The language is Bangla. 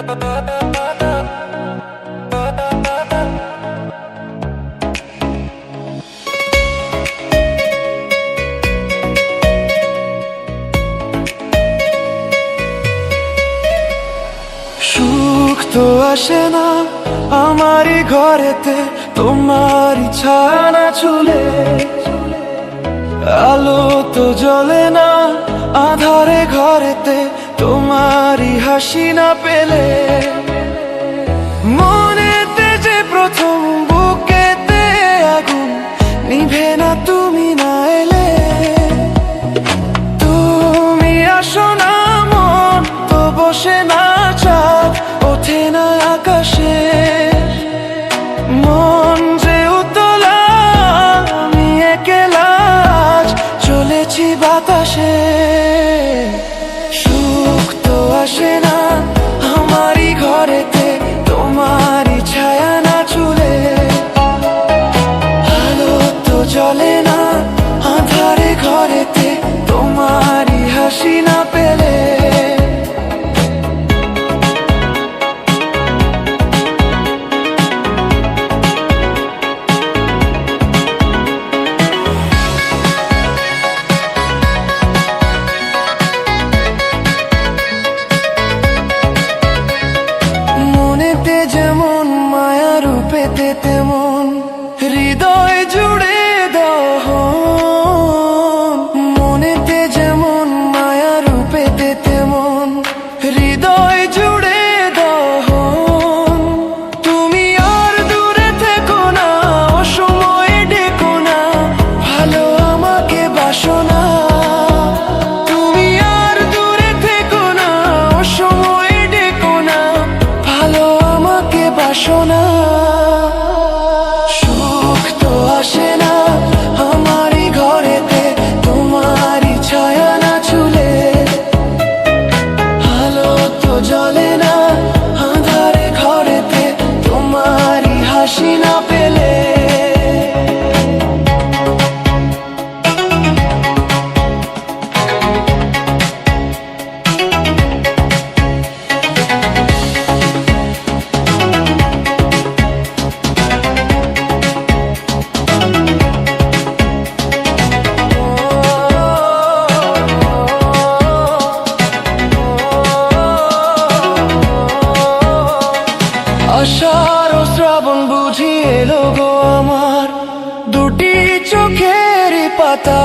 সুখ তো আসে না আমারই ঘরেতে, তোমারই ছায়া না ছুলে। আলো তো জ্বলে না আধারে ঘরেতে, তোমারই হাসি না পেলে। মনেতে যে প্রথম বুকেতে আগুন নিভে না তুমি না এলে। তুমি আসো না মন তো বসে না চাঁদ ওঠে না আকাশে। মন যে উতলা আমি একলা আজ চলেছি বাতাসে। সুখ তো আসে না আমারই ঘরেতে, তোমারই ছায়া না চুলে। আলো তো জ্বলে না আধারে ঘরেতে, তোমারই হাসি না পেলে। মনেতে যেমন মায়া রূপেতে তেমন হৃদয় জুড়ে দহন। মনেতে যেমন মায়া রূপেতে তেমন হৃদয় জুড়ে দহন। তুমি আর দূরে থেকো না অসময়ে ডেকো না, ভালো আমাকে বাসো না। তুমি আর দূরে থেকো না অসময়ে ডেকো না, ভালো আমাকে বাসো না। সুখ তো আসে না আমারই ঘরেতে, তোমারই ছায়া না ছুলে। আলো তো জ্বলে না আঁধারে ঘরেতে, তোমারই হাসি না পেলে। আষাঢ় ও শ্রাবণ বুঝি এলো গো আমার দুটি চোখের পাতা।